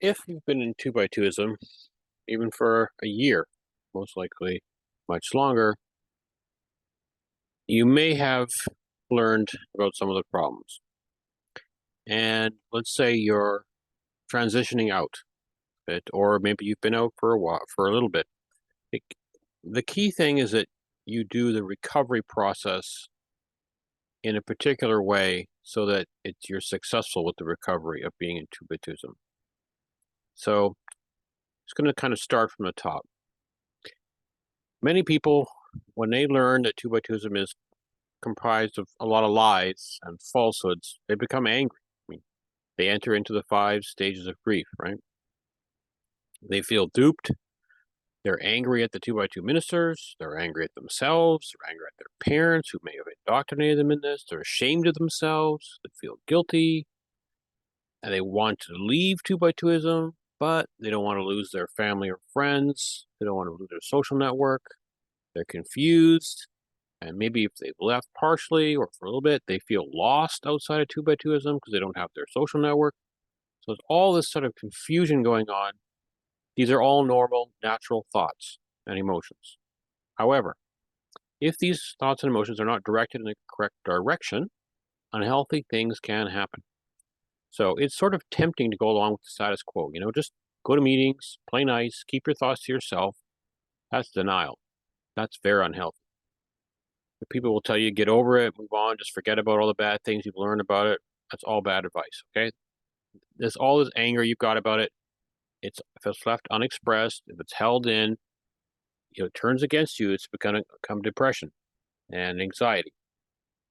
If you've been in 2x2ism, even for a year, most likely much longer, you may have learned about some of the problems. And let's say you're transitioning out a bit, or maybe you've been out for a while, for a little bit. It, the key thing is that you do the recovery process in a particular way so that you're successful with the recovery of being in 2x2ism. So it's going to kind of start from the top. Many people, when they learn that 2x2ism is comprised of a lot of lies and falsehoods, they become angry. I mean, they enter into the 5 stages of grief, right? They feel duped. They're angry at the 2x2 ministers. They're angry at themselves. They're angry at their parents who may have indoctrinated them in this. They're ashamed of themselves. They feel guilty. And they want to leave 2x2ism, but they don't want to lose their family or friends. They don't want to lose their social network. They're confused. And maybe if they've left partially or for a little bit, they feel lost outside of 2x2ism because they don't have their social network. So there's all this sort of confusion going on. These are all normal, natural thoughts and emotions. However, if these thoughts and emotions are not directed in the correct direction, unhealthy things can happen. So it's sort of tempting to go along with the status quo, just go to meetings, play nice, keep your thoughts to yourself. That's denial. That's very unhealthy. People will tell you, get over it, move on, just forget about all the bad things you've learned about it. That's all bad advice, okay? All this anger you've got about it, if it's left unexpressed, if it's held in, it turns against you, it's going to become depression and anxiety.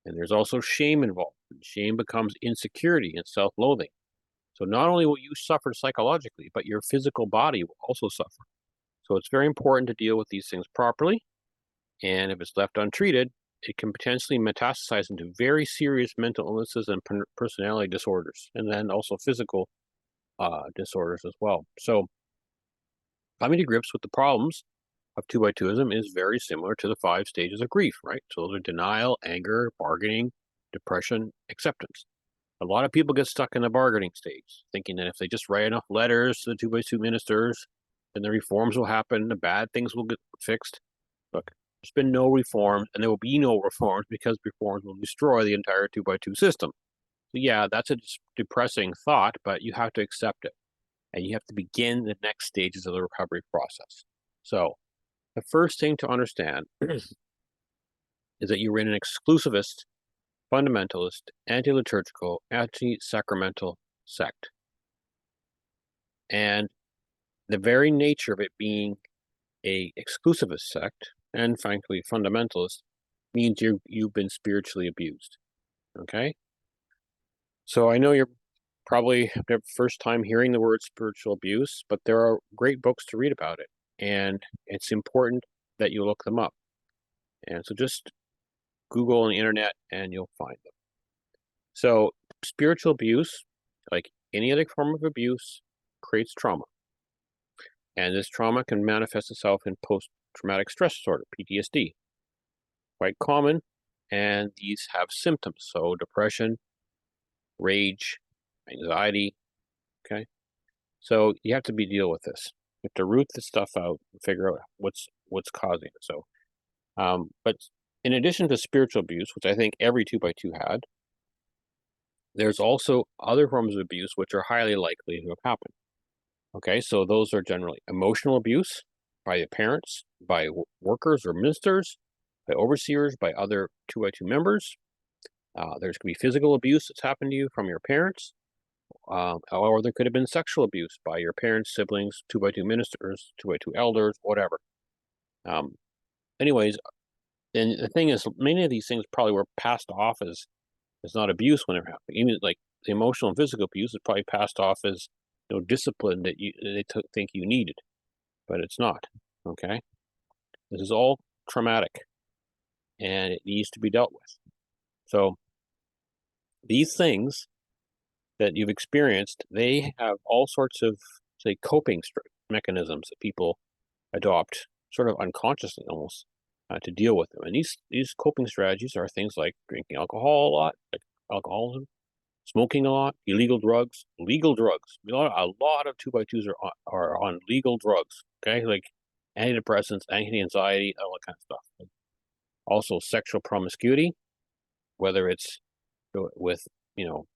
And there's also shame involved. And shame becomes insecurity and self-loathing. So not only will you suffer psychologically, but your physical body will also suffer. So it's very important to deal with these things properly. And if it's left untreated, it can potentially metastasize into very serious mental illnesses and personality disorders, and then also physical disorders as well. So coming to grips with the problems of 2x2ism is very similar to the 5 stages of grief, right? So those are denial, anger, bargaining, depression, acceptance. A lot of people get stuck in the bargaining stage, thinking that if they just write enough letters to the 2x2 ministers, then the reforms will happen, the bad things will get fixed. Look, there's been no reforms, and there will be no reforms because reforms will destroy the entire 2x2 system. So yeah, that's a depressing thought, but you have to accept it. And you have to begin the next stages of the recovery process. So the first thing to understand is that you're in an exclusivist, fundamentalist, anti-liturgical, anti-sacramental sect. And the very nature of it being a exclusivist sect and frankly fundamentalist means you've been spiritually abused. Okay? So I know you're probably the first time hearing the word spiritual abuse, but there are great books to read about it. And it's important that you look them up. And so just Google on the internet and you'll find them. So spiritual abuse, like any other form of abuse, creates trauma. And this trauma can manifest itself in post-traumatic stress disorder, PTSD. Quite common, and these have symptoms. So depression, rage, anxiety, okay? So you have to deal with this. You have to root this stuff out and figure out what's causing it. So, but in addition to spiritual abuse, which I think every 2x2 had, there's also other forms of abuse which are highly likely to have happened. Okay, so those are generally emotional abuse by the parents, by workers or ministers, by overseers, by other 2x2 members. There's going to be physical abuse that's happened to you from your parents, or there could have been sexual abuse by your parents, siblings, 2x2 ministers, 2x2 elders, whatever. Anyways, and the thing is, many of these things probably were passed off as not abuse when they're happening. Even like the emotional and physical abuse is probably passed off as discipline that they think you needed, but it's not. Okay, this is all traumatic, and it needs to be dealt with. So these things that you've experienced, they have all sorts of, say, coping mechanisms that people adopt, sort of unconsciously almost, to deal with them. And these coping strategies are things like drinking alcohol a lot, like alcoholism, smoking a lot, illegal drugs, legal drugs. A lot of 2x2s are on legal drugs, okay? Like antidepressants, anti-anxiety, all that kind of stuff. Also sexual promiscuity, whether it's with, with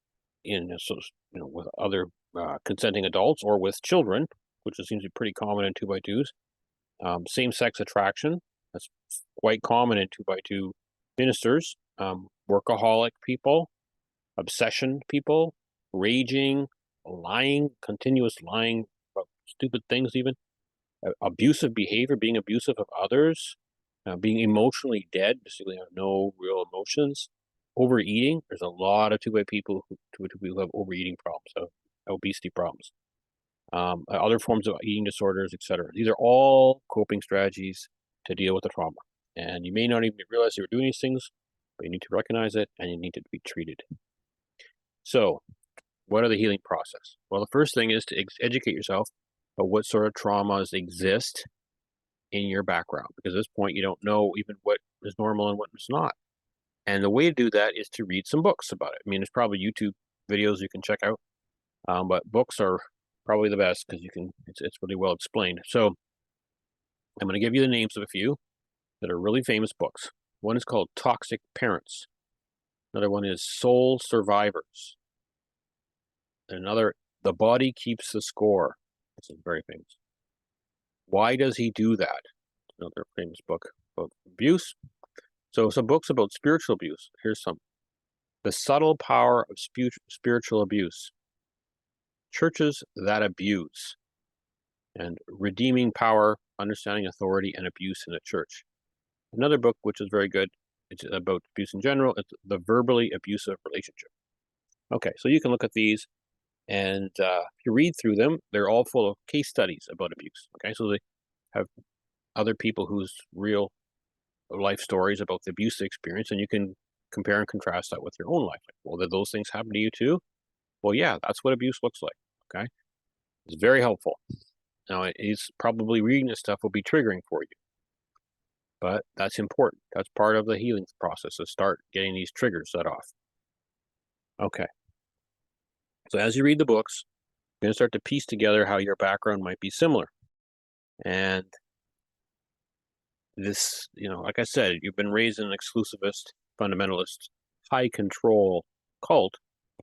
other consenting adults or with children, which seems to be pretty common in 2x2s. Same-sex attraction, that's quite common in 2x2 ministers. Workaholic people, obsession people, raging, lying, continuous lying about stupid things even, abusive behavior, being abusive of others, being emotionally dead, basically have no real emotions, overeating. There's a lot of 2x2 people who have overeating problems, obesity problems. Other forms of eating disorders, etc. These are all coping strategies to deal with the trauma. And you may not even realize you were doing these things, but you need to recognize it and you need to be treated. So, what are the healing process? Well, the first thing is to educate yourself about what sort of traumas exist in your background, because at this point you don't know even what is normal and what is not. And the way to do that is to read some books about it. I mean, there's probably YouTube videos you can check out, but books are probably the best because it's really well explained. So I'm going to give you the names of a few that are really famous books. One is called Toxic Parents. Another one is Soul Survivors. And another, The Body Keeps the Score. This is very famous. Why Does He Do That? Another famous book about abuse. So some books about spiritual abuse. Here's some. The Subtle Power of Spiritual Abuse. Churches That Abuse. And Redeeming Power, Understanding Authority and Abuse in the Church. Another book which is very good, it's about abuse in general, it's The Verbally Abusive Relationship. Okay, so you can look at these, and if you read through them, they're all full of case studies about abuse. Okay, so they have other people whose real life stories about the abuse they experience, and you can compare and contrast that with your own life. Like, well, did those things happen to you too? Well, yeah, that's what abuse looks like. Okay, it's very helpful. Now, it's probably reading this stuff will be triggering for you, but that's important. That's part of the healing process, to start getting these triggers set off. Okay. So as you read the books, you're going to start to piece together how your background might be similar. And this, like I said, you've been raised in an exclusivist, fundamentalist, high control cult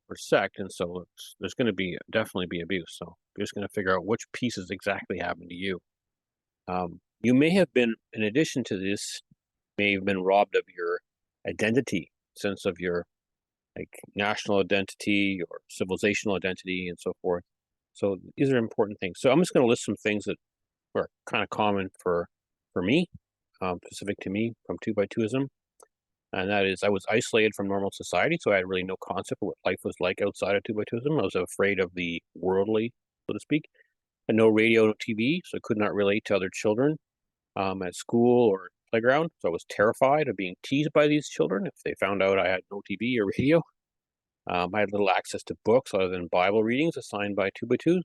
or sect, and so there's going to definitely be abuse. So you're just going to figure out which pieces exactly happened to you. You may have been, in addition to this, may have been robbed of your identity, sense of your national identity or civilizational identity and so forth. So these are important things. So I'm just going to list some things that were kind of common for me, specific to me from 2x2ism. And that is, I was isolated from normal society, so I had really no concept of what life was like outside of 2x2ism. I was afraid of the worldly, so to speak. I had no radio, no TV, so I could not relate to other children at school or playground. So I was terrified of being teased by these children if they found out I had no TV or radio. I had little access to books other than Bible readings assigned by 2x2.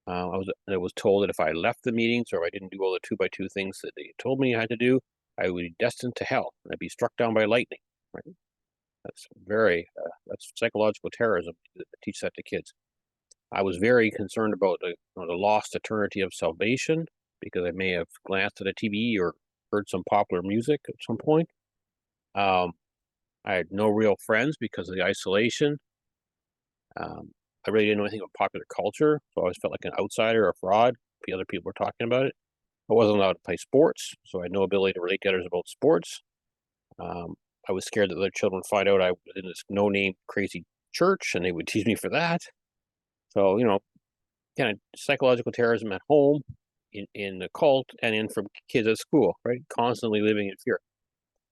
I was told that if I left the meetings or I didn't do all the 2x2 things that they told me I had to do, I would be destined to hell and I'd be struck down by lightning. Right? That's psychological terrorism to teach that to kids. I was very concerned about the lost eternity of salvation because I may have glanced at a TV or heard some popular music at some point. I had no real friends because of the isolation. I really didn't know anything about popular culture, so I always felt like an outsider or a fraud. Other people were talking about it. I wasn't allowed to play sports, so I had no ability to relate to others about sports. I was scared that other children would find out I was in this no-name crazy church, and they would tease me for that. So, kind of psychological terrorism at home, in the cult, and from kids at school, right? Constantly living in fear.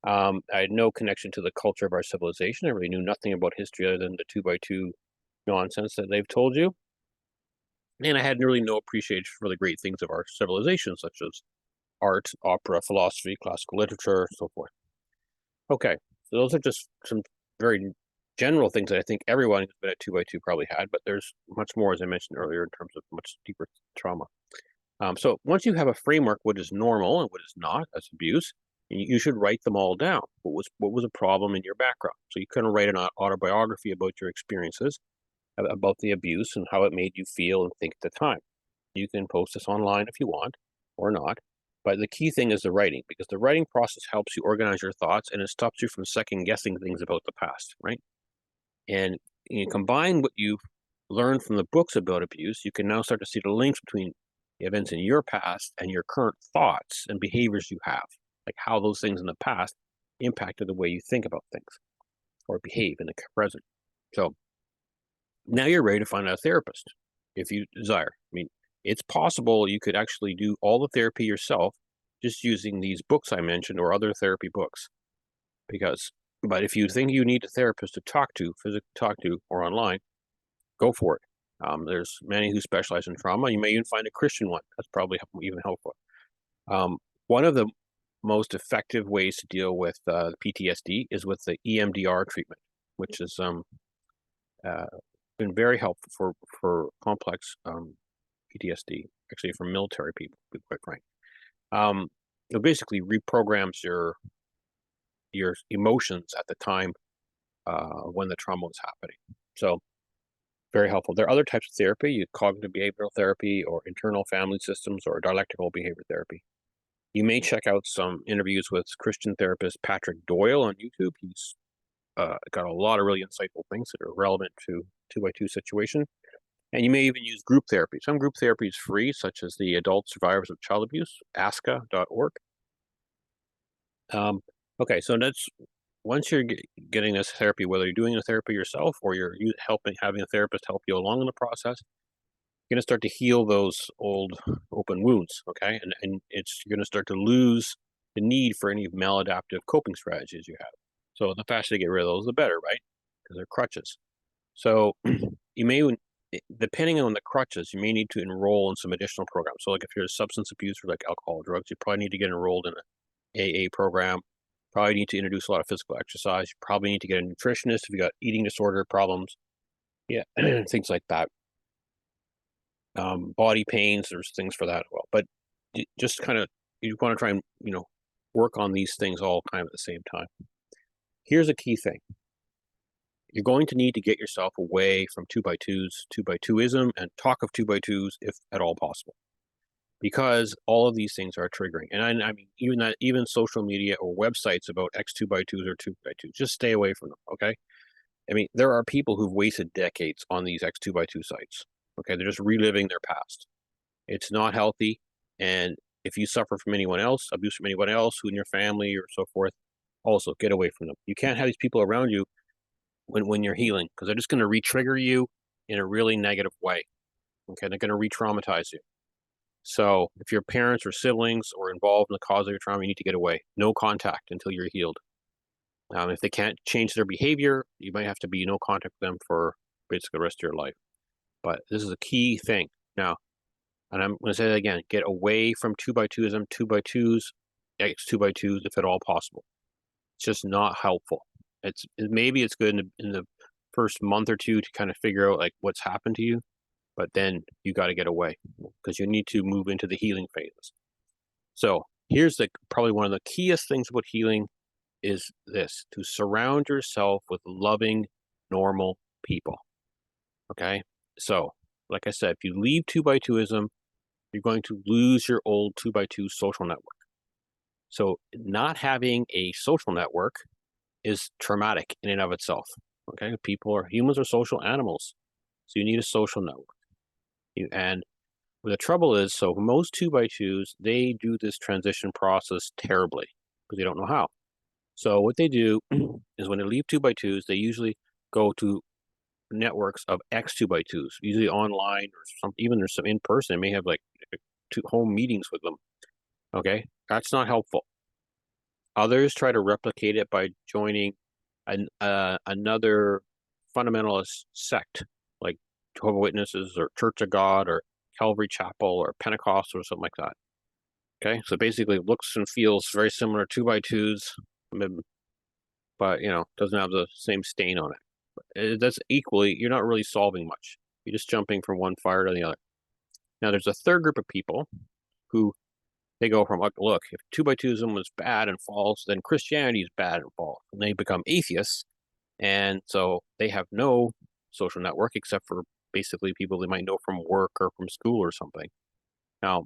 I had no connection to the culture of our civilization. I really knew nothing about history other than the 2x2 nonsense that they've told you. And I had really no appreciation for the great things of our civilization, such as art, opera, philosophy, classical literature, so forth. Okay, so those are just some very general things that I think everyone who's been at 2x2 probably had, but there's much more, as I mentioned earlier, in terms of much deeper trauma. So once you have a framework, what is normal and what is not as abuse, You should write them all down. What was a problem in your background? So you kind of write an autobiography about your experiences, about the abuse and how it made you feel and think at the time. You can post this online if you want or not. But the key thing is the writing, because the writing process helps you organize your thoughts and it stops you from second guessing things about the past, right? And you combine what you've learned from the books about abuse, you can now start to see the links between the events in your past and your current thoughts and behaviors you have, like how those things in the past impacted the way you think about things or behave in the present. So now you're ready to find a therapist if you desire. I mean, it's possible you could actually do all the therapy yourself just using these books I mentioned or other therapy books. But if you think you need a therapist to talk to, physically talk to, or online, go for it. There's many who specialize in trauma. You may even find a Christian one. That's probably even helpful. One of the most effective ways to deal with PTSD is with the EMDR treatment, which is been very helpful for complex PTSD, actually for military people, to be quite frank. It basically reprograms your emotions at the time when the trauma was happening. So very helpful. There are other types of therapy, cognitive behavioral therapy or internal family systems or dialectical behavior therapy. You may check out some interviews with Christian therapist Patrick Doyle on YouTube. He's got a lot of really insightful things that are relevant to 2x2 situation. And you may even use group therapy. Some group therapy is free, such as the Adult Survivors of Child Abuse, ASCA.org. Okay, so that's once you're getting this therapy, whether you're doing the therapy yourself or you're having a therapist help you along in the process, you're going to start to heal those old open wounds, okay? And you're going to start to lose the need for any maladaptive coping strategies you have. So the faster you get rid of those, the better, right? Because they're crutches. So you may, depending on the crutches, you may need to enroll in some additional programs. So like if you're a substance abuser, like alcohol or drugs, you probably need to get enrolled in an AA program. Probably need to introduce a lot of physical exercise. You probably need to get a nutritionist if you got eating disorder problems. Yeah, things like that. Body pains, there's things for that as well. But just kind of, you want to try and, work on these things all kind of at the same time. Here's a key thing. You're going to need to get yourself away from 2x2s, 2x2ism, and talk of 2x2s if at all possible, because all of these things are triggering. And I mean, even social media or websites about X2x2s or 2x2s, just stay away from them, okay? I mean, there are people who've wasted decades on these X2x2 sites, okay? They're just reliving their past. It's not healthy, and if you suffer from anyone else, abuse from anyone else, who in your family or so forth, also get away from them. You can't have these people around you when you're healing, because they're just going to re-trigger you in a really negative way. Okay, they're going to re-traumatize you. So if your parents or siblings are involved in the cause of your trauma, you need to get away. No contact until you're healed. If they can't change their behavior, you might have to be no contact with them for basically the rest of your life. But this is a key thing. Now, and I'm going to say that again, get away from 2x2ism, 2x2s, X2x2s if at all possible. It's just not helpful. Maybe it's good in the first month or two to kind of figure out like what's happened to you, but then you got to get away because you need to move into the healing phases. So here's probably one of the keyest things about healing is this: to surround yourself with loving, normal people. Okay, so like I said, if you leave 2x2ism, you're going to lose your old 2x2 social network. So not having a social network is traumatic in and of itself. Okay, humans are social animals, so you need a social network. And the trouble is, so most 2x2s, they do this transition process terribly because they don't know how. So what they do is when they leave 2x2s, they usually go to networks of X2x2s, usually online or even there's some in person. They may have like home meetings with them. Okay, that's not helpful. Others try to replicate it by joining another fundamentalist sect, like Jehovah's Witnesses or Church of God or Calvary Chapel or Pentecostal or something like that. Okay, so basically it looks and feels very similar to 2x2s, but doesn't have the same stain on it. That's equally, you're not really solving much. You're just jumping from one fire to the other. Now there's a third group of people who They go from, look, if 2x2ism was bad and false, then Christianity is bad and false. And they become atheists. And so they have no social network except for basically people they might know from work or from school or something. Now,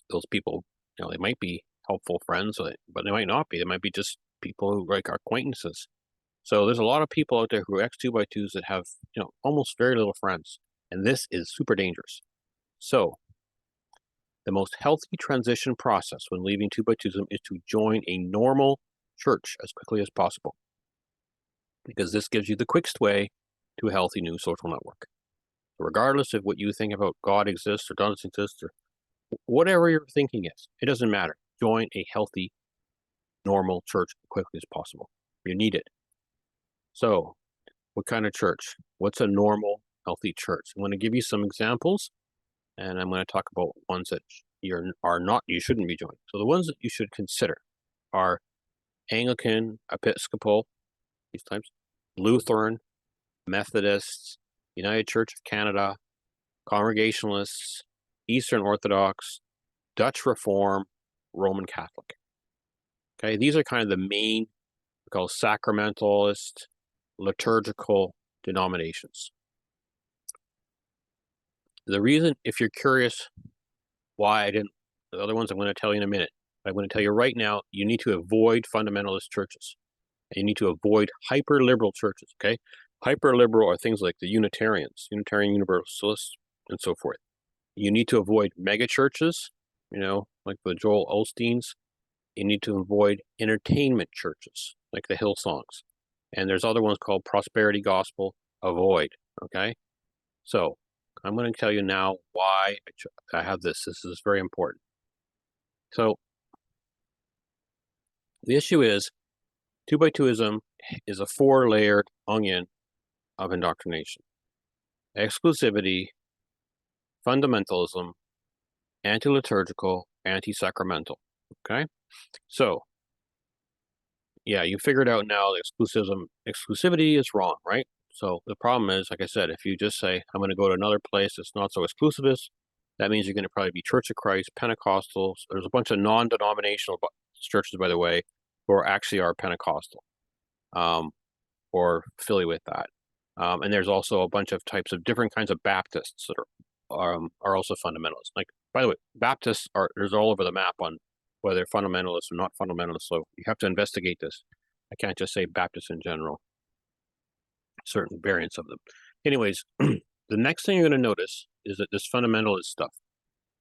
those people, they might be helpful friends, but they might not be. They might be just people who like acquaintances. So there's a lot of people out there who are X2x2s that have, almost very little friends. And this is super dangerous. So the most healthy transition process when leaving 2x2ism is to join a normal church as quickly as possible, because this gives you the quickest way to a healthy new social network. So regardless of what you think about God exists or doesn't exist or whatever your thinking is, it doesn't matter. Join a healthy, normal church as quickly as possible. You need it. So what kind of church? What's a normal, healthy church? I'm going to give you some examples, and I'm going to talk about ones that you shouldn't be joining. So the ones that you should consider are Anglican, Episcopal, these types, Lutheran, Methodists, United Church of Canada, Congregationalists, Eastern Orthodox, Dutch Reform, Roman Catholic. Okay, these are kind of the main, we call sacramentalist, liturgical denominations. The reason, if you're curious why I didn't, the other ones I'm going to tell you in a minute, but I'm going to tell you right now, you need to avoid fundamentalist churches. You need to avoid hyper-liberal churches, okay? Hyper-liberal are things like the Unitarians, Unitarian Universalists, and so forth. You need to avoid mega churches, like the Joel Osteens. You need to avoid entertainment churches, like the Hillsongs. And there's other ones called prosperity gospel. Avoid, okay? So I'm going to tell you now why I have this. This is very important. So the issue is 2x2ism is a 4-layered onion of indoctrination. Exclusivity, fundamentalism, anti-liturgical, anti-sacramental. Okay? So, yeah, you figured out now that exclusivity is wrong, right? So the problem is, like I said, if you just say, I'm going to go to another place that's not so exclusivist, that means you're going to probably be Church of Christ, Pentecostals. There's a bunch of non-denominational churches, by the way, who actually are Pentecostal, or affiliate with that. And there's also a bunch of types of different kinds of Baptists that are also fundamentalists. Like, by the way, Baptists there's all over the map on whether they're fundamentalists or not fundamentalists. So you have to investigate this. I can't just say Baptists in general. Certain variants of them. Anyways, the next thing you're going to notice is that this fundamentalist stuff.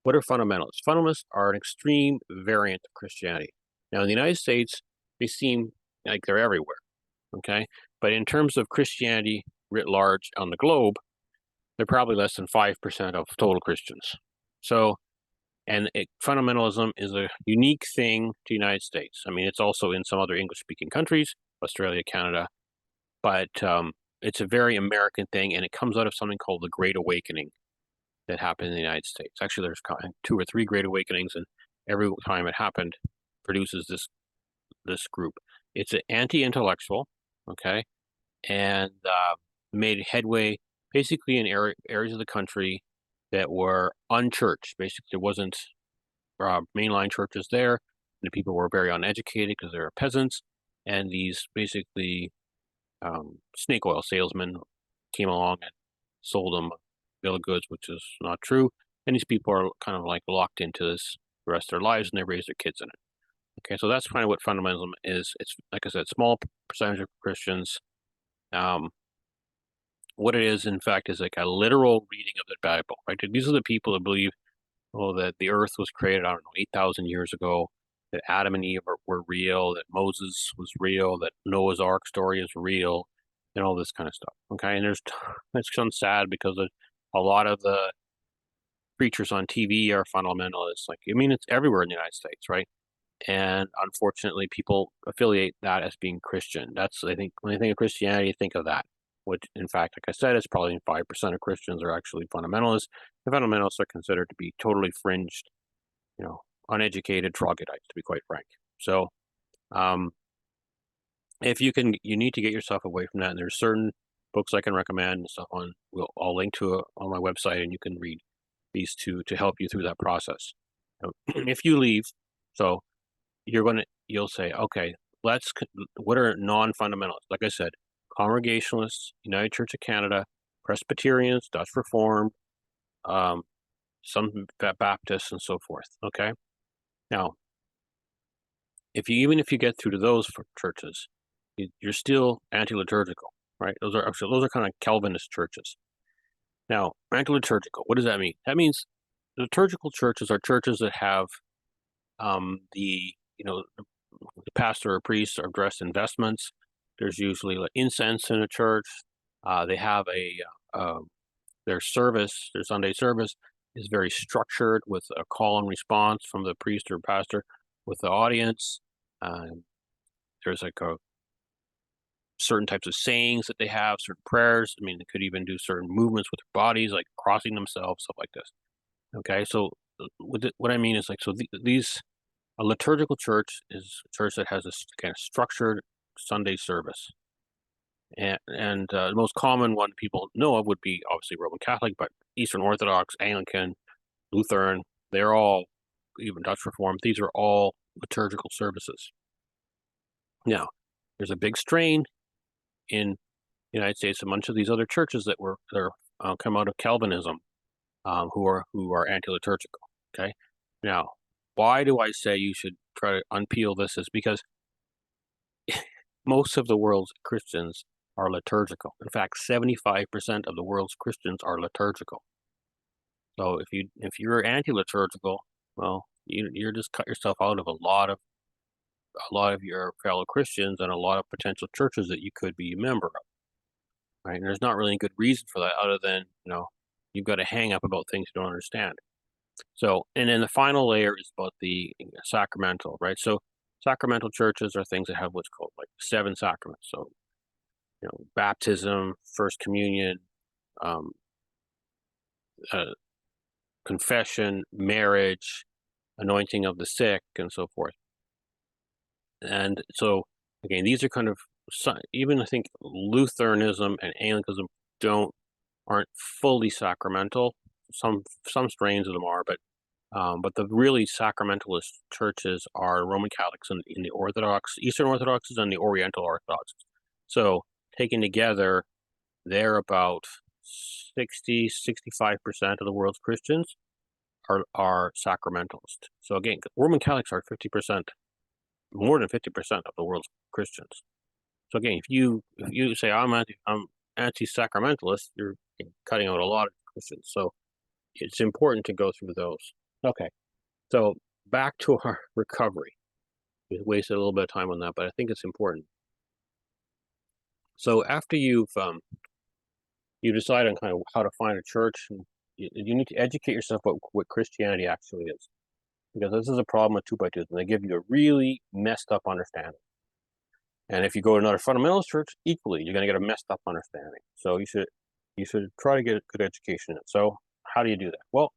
What are fundamentalists? Fundamentalists are an extreme variant of Christianity. Now, in the United States, they seem like they're everywhere, okay? But in terms of Christianity writ large on the globe, they're probably less than 5% of total Christians. So, fundamentalism is a unique thing to the United States. I mean, it's also in some other English-speaking countries, Australia, Canada, but it's a very American thing, and it comes out of something called the Great Awakening that happened in the United States. Actually, there's 2 or 3 Great Awakenings, and every time it happened, produces this group. It's an anti-intellectual, okay, and made headway basically in areas of the country that were unchurched. Basically, there wasn't mainline churches there, and the people were very uneducated because they were peasants, and these basically snake oil salesmen came along and sold them a bill of goods, which is not true. And these people are kind of like locked into this the rest of their lives, and they raise their kids in it. Okay, so that's kind of what fundamentalism is. It's, like I said, small percentage of Christians. What it is, in fact, is like a literal reading of the Bible, right? These are the people that believe, that the earth was created, I don't know, 8,000 years ago, that Adam and Eve were real, that Moses was real, that Noah's Ark story is real, and all this kind of stuff. Okay, and it's kind of sad because a lot of the preachers on TV are fundamentalists. Like, I mean, it's everywhere in the United States, right? And unfortunately, people affiliate that as being Christian. That's, I think, when you think of Christianity, think of that. Which, in fact, like I said, it's probably 5% of Christians are actually fundamentalists. The fundamentalists are considered to be totally fringed, uneducated troglodytes, to be quite frank. So, if you need to get yourself away from that. And there's certain books I can recommend and stuff I'll link to it on my website, and you can read these two to help you through that process. If you leave, so you'll say, okay, what are non-fundamentalists? Like I said, Congregationalists, United Church of Canada, Presbyterians, Dutch Reformed, some Baptists, and so forth. Okay, now even if you get through to those churches, you're still anti-liturgical, right? Those are kind of Calvinist churches. Now, anti-liturgical, what does that mean? That means liturgical churches are churches that have the pastor or priest are dressed in vestments. There's usually like incense in a church. They have their Sunday service is very structured with a call and response from the priest or pastor with the audience. There's like certain types of sayings that they have, certain prayers. I mean, they could even do certain movements with their bodies, like crossing themselves, stuff like this. Okay, so what I mean is like, so a liturgical church is a church that has a kind of structured Sunday service. And the most common one people know of would be obviously Roman Catholic, but Eastern Orthodox, Anglican, Lutheran, they're all, even Dutch Reformed, these are all liturgical services. Now, there's a big strain in the United States, a bunch of these other churches that come out of Calvinism, who are anti-liturgical. Okay, now why do I say you should try to unpeel this? Is because most of the world's Christians are liturgical. In fact, 75% of the world's Christians are liturgical. So if you're anti-liturgical, well, you're just cut yourself out of a lot of your fellow Christians and a lot of potential churches that you could be a member of. Right? And there's not really a good reason for that other than, you've got a hang up about things you don't understand. So, and then the final layer is about the sacramental, right? So sacramental churches are things that have what's called like 7 sacraments. So, baptism, first communion, um, confession, marriage, anointing of the sick, and so forth. And so, again, these are kind of, even I think Lutheranism and Anglicanism aren't fully sacramental. Some strains of them are, but the really sacramentalist churches are Roman Catholics and in the Orthodox, Eastern Orthodoxes, and the Oriental Orthodoxes. So taken together, they're about 65% of the world's Christians are sacramentalist. So again, Roman Catholics are 50%, more than 50% of the world's Christians. So again, if you say I'm anti-sacramentalist, you're cutting out a lot of Christians. So it's important to go through those. Okay, so back to our recovery. We wasted a little bit of time on that, but I think it's important. So after you decide on kind of how to find a church, and you need to educate yourself about what Christianity actually is, because this is a problem with 2x2s, and they give you a really messed up understanding. And if you go to another fundamentalist church, equally, you're going to get a messed up understanding. So you should try to get a good education. So how do you do that? Well,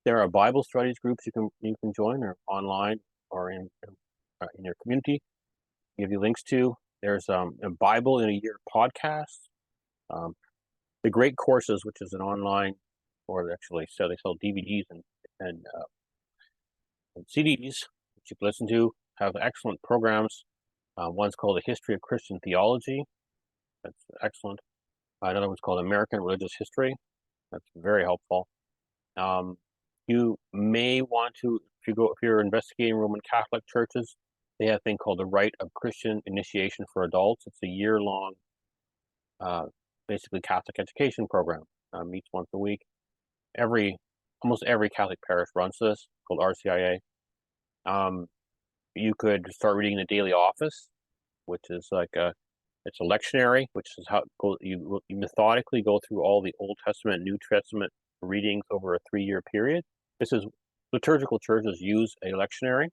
there are Bible studies groups you can join, or online, or in your community. I'll give you links to. There's a Bible in a Year podcast. The Great Courses, which is an online, or actually, so they sell DVDs and CDs, which you can listen to, have excellent programs. One's called A History of Christian Theology. That's excellent. Another one's called American Religious History. That's very helpful. You may want to, if you're investigating Roman Catholic churches, they have a thing called the Rite of Christian Initiation for Adults. It's a year-long, basically Catholic education program. Meets once a week. Almost every Catholic parish runs this, called RCIA. You could start reading the Daily Office, which is like it's a lectionary, which is how you methodically go through all the Old Testament and New Testament readings over a 3-year period. Liturgical churches use a lectionary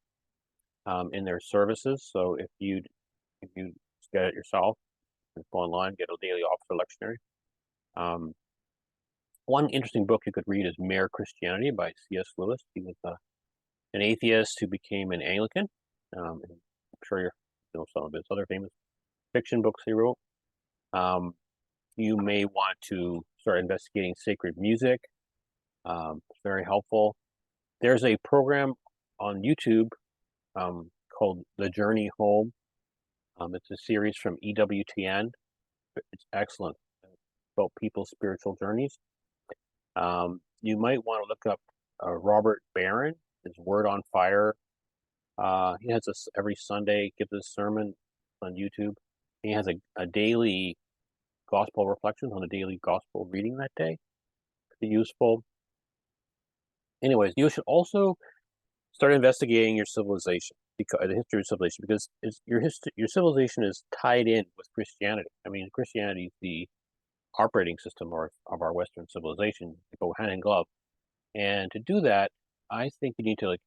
in their services. So if you get it yourself, you can go online, get a Daily Office lectionary. One interesting book you could read is Mere Christianity by C.S. Lewis. He was an atheist who became an Anglican. I'm sure you know some of his other famous fiction books he wrote. You may want to start investigating sacred music. It's very helpful. There's a program on YouTube called The Journey Home. It's a series from EWTN. It's excellent about people's spiritual journeys. You might want to look up Robert Barron, his Word on Fire. He has this every Sunday, gives a sermon on YouTube. He has a daily gospel reflections on a daily gospel reading that day. Pretty useful. Anyways, you should also start investigating your civilization, because the history of civilization, because your civilization is tied in with Christianity. I mean, Christianity is the operating system of our Western civilization. They go hand in glove. And to do that, I think you need to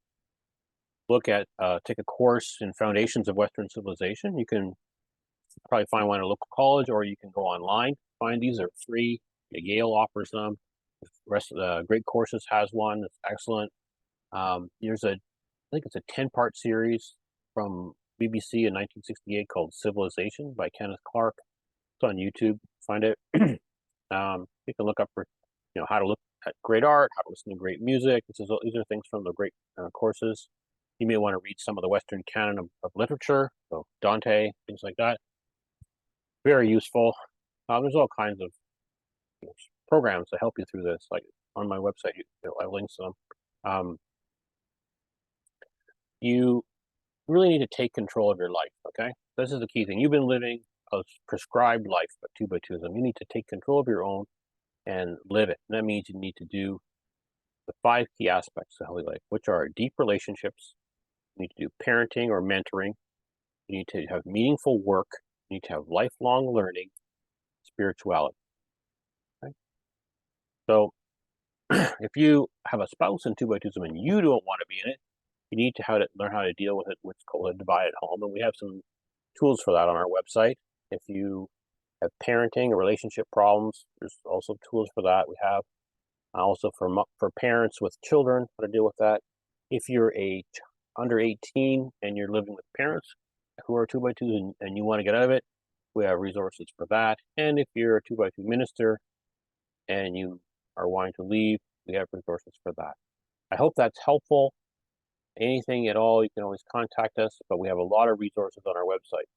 take a course in Foundations of Western Civilization. You can probably find one at a local college, or you can go online. Find these are free. Yale offers them. The rest of the Great Courses has one. It's excellent. There's I think it's a 10-part series from BBC in 1968 called Civilization by Kenneth Clark. It's on YouTube. Find it. You can look up for, how to look at great art, how to listen to great music. These are things from the great courses. You may want to read some of the Western canon of literature, so Dante, things like that. Very useful. There's all kinds of programs to help you through this. Like on my website, I have links to them. You really need to take control of your life, okay? This is the key thing. You've been living a prescribed life, but 2x2ism. You need to take control of your own and live it. And that means you need to do the 5 key aspects of healthy life, which are deep relationships. You need to do parenting or mentoring. You need to have meaningful work. You need to have lifelong learning, spirituality. Okay? So if you have a spouse in 2x2ism and you don't want to be in it, you need to learn how to deal with it, what's called a divided home. And we have some tools for that on our website. If you have parenting or relationship problems, there's also tools for that. We have also for parents with children, how to deal with that. If you're under 18 and you're living with parents who are 2x2 and you want to get out of it, we have resources for that. And if you're a 2x2 minister and you are wanting to leave, we have resources for that. I hope that's helpful. Anything at all, you can always contact us, but we have a lot of resources on our website.